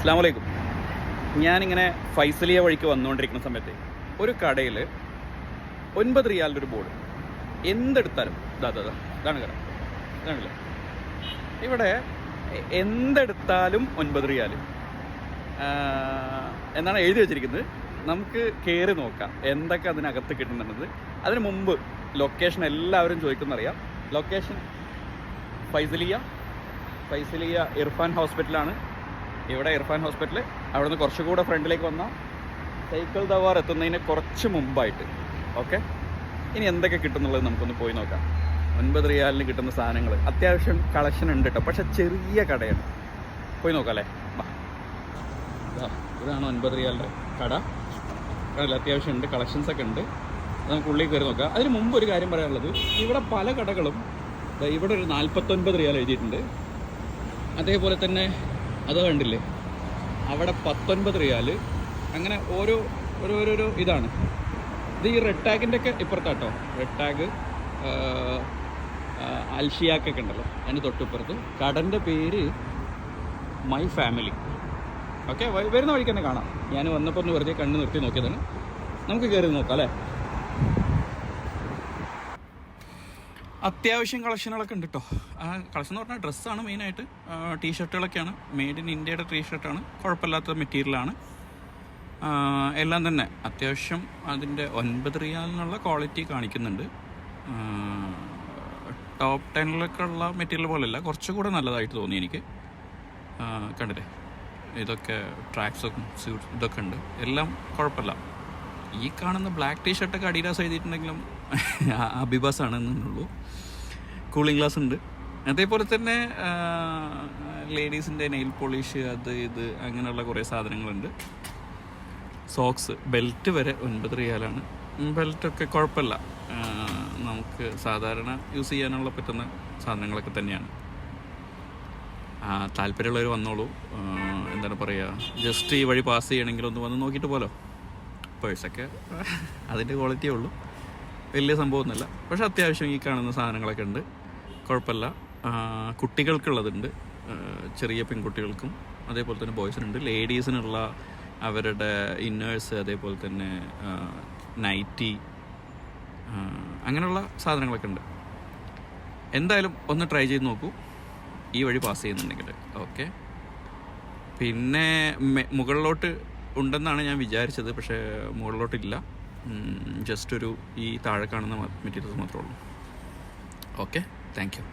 അസ്സലാമു അലൈക്കും. ഞാനിങ്ങനെ ഫൈസലിയ വഴിക്ക് വന്നുകൊണ്ടിരിക്കുന്ന സമയത്ത് ഒരു കടയിൽ 9 റിയാലിൻ്റെ ഒരു ബോർഡ്. എന്തെടുത്താലും ഇതാണ് കട, ഇതാണല്ലേ. ഇവിടെ എന്തെടുത്താലും 9 റിയാൽ എന്നാണ് എഴുതി വെച്ചിരിക്കുന്നത്. നമുക്ക് കയറി നോക്കാം എന്തൊക്കെ അതിനകത്ത് കിട്ടുന്നുള്ളത്. അതിന് മുമ്പ് ലൊക്കേഷൻ എല്ലാവരും ചോദിക്കുന്നറിയാം. ലൊക്കേഷൻ ഫൈസലിയ ഇർഫാൻ ഹോസ്പിറ്റലാണ്. ഇവിടെ ഇർഫാൻ ഹോസ്പിറ്റൽ, അവിടെ നിന്ന് കുറച്ചുകൂടെ ഫ്രണ്ടിലേക്ക് വന്നാൽ സൈക്കിൾ ദവാർ എത്തുന്നതിന് കുറച്ച് മുമ്പായിട്ട്. ഓക്കെ, ഇനി എന്തൊക്കെ കിട്ടുന്നുള്ളത് നമുക്കൊന്ന് പോയി നോക്കാം. 9 റിയാലിന് കിട്ടുന്ന സാധനങ്ങൾ അത്യാവശ്യം കളക്ഷൻ ഉണ്ട് കേട്ടോ, പക്ഷെ ചെറിയ കടയാണ്. പോയി നോക്കാം അല്ലേ. ഇതാണ് 9 റിയാലിൻ്റെ കട. കടയിൽ അത്യാവശ്യം ഉണ്ട്, കളക്ഷൻസൊക്കെ ഉണ്ട്. നമുക്ക് ഉള്ളിൽ കയറി നോക്കാം. അതിന് മുമ്പ് ഒരു കാര്യം പറയാനുള്ളത്, ഇവിടെ പല കടകളും ഇവിടെ ഒരു 49 റിയാൽ എഴുതിയിട്ടുണ്ട്. അതേപോലെ തന്നെ അത് കണ്ടില്ലേ, അവിടെ 19 റിയാൽ. അങ്ങനെ ഓരോ ഇതാണ്. ഇത് ഈ റെഡ് ടാഗിൻ്റെ ഒക്കെ ഇപ്പുറത്താട്ടോ. റെഡ് ടാഗ് അൽഷിയാക്കൊക്കെ ഉണ്ടല്ലോ, അതിന് തൊട്ടിപ്പുറത്ത്. കടൻ്റെ പേര് മൈ ഫാമിലി. ഓക്കെ, വരുന്ന വഴിക്ക് തന്നെ കാണാം. ഞാൻ വന്നപ്പോൾ ഒന്ന് വെറുതെ കണ്ണ് നിർത്തി നോക്കിയതാണ്. നമുക്ക് കയറി നോക്കാം അല്ലേ. അത്യാവശ്യം കളക്ഷനുകളൊക്കെ ഉണ്ട് കേട്ടോ. കളക്ഷൻ എന്ന് പറഞ്ഞാൽ ഡ്രസ്സാണ് മെയിനായിട്ട്. ടീഷർട്ടുകളൊക്കെയാണ്, മെയ്ഡ് ഇൻ ഇന്ത്യയുടെ ടീഷർട്ടാണ്. കുഴപ്പമില്ലാത്ത മെറ്റീരിയലാണ് എല്ലാം തന്നെ. അത്യാവശ്യം അതിൻ്റെ 9 റിയാലിനുള്ള ക്വാളിറ്റി കാണിക്കുന്നുണ്ട്. ടോപ്പ് 10 ഉള്ള മെറ്റീരിയൽ പോലെയല്ല, കുറച്ചുകൂടെ നല്ലതായിട്ട് തോന്നി എനിക്ക്. കണ്ടില്ലേ, ഇതൊക്കെ ട്രാക്സും സ്യൂട്ട് ഇതൊക്കെ ഉണ്ട്. എല്ലാം കുഴപ്പമില്ല. ഈ കാണുന്ന ബ്ലാക്ക് ടീഷർട്ടൊക്കെ അഡീഡാസ് എഴുതിയിട്ടുണ്ടെങ്കിലും അബിബാസാണെന്നുള്ളൂ. കൂളിംഗ് ഗ്ലാസ് ഉണ്ട്. അതേപോലെ തന്നെ ലേഡീസിൻ്റെ നെയിൽ പോളിഷ്, അത് ഇത് അങ്ങനെയുള്ള കുറേ സാധനങ്ങളുണ്ട്. സോക്സ്, ബെൽറ്റ് വരെ 9 റിയാലാണ്. ബെൽറ്റൊക്കെ കുഴപ്പമില്ല, നമുക്ക് സാധാരണ യൂസ് ചെയ്യാനുള്ള പറ്റുന്ന സാധനങ്ങളൊക്കെ തന്നെയാണ്. താല്പര്യമുള്ളവർ വന്നോളൂ. എന്താണ് പറയുക, ജസ്റ്റ് ഈ വഴി പാസ് ചെയ്യണമെങ്കിൽ ഒന്ന് വന്ന് നോക്കിയിട്ട് പോലോ. പേഴ്സൊക്കെ അതിൻ്റെ ക്വാളിറ്റിയേ ഉള്ളൂ, വലിയ സംഭവമൊന്നുമില്ല. പക്ഷെ അത്യാവശ്യം ഈ കാണുന്ന സാധനങ്ങളൊക്കെ ഉണ്ട്, കുഴപ്പമില്ല. കുട്ടികൾക്കുള്ളതുണ്ട്, ചെറിയ പെൺകുട്ടികൾക്കും അതേപോലെ തന്നെ ബോയ്സിനുണ്ട്. ലേഡീസിനുള്ള അവരുടെ ഇന്നേഴ്സ്, അതേപോലെ തന്നെ നൈറ്റി, അങ്ങനെയുള്ള സാധനങ്ങളൊക്കെ ഉണ്ട്. എന്തായാലും ഒന്ന് ട്രൈ ചെയ്ത് നോക്കൂ ഈ വഴി പാസ് ചെയ്യുന്നുണ്ടെങ്കിൽ. ഓക്കെ, പിന്നെ മുകളിലോട്ട് ഉണ്ടെന്നാണ് ഞാൻ വിചാരിച്ചത്, പക്ഷേ മുകളിലോട്ടില്ല. ജസ്റ്റ് ഈ താഴെ കാണുന്ന മെറ്റീരിയൽസ് മാത്രമേ ഉള്ളൂ. Okay, thank you.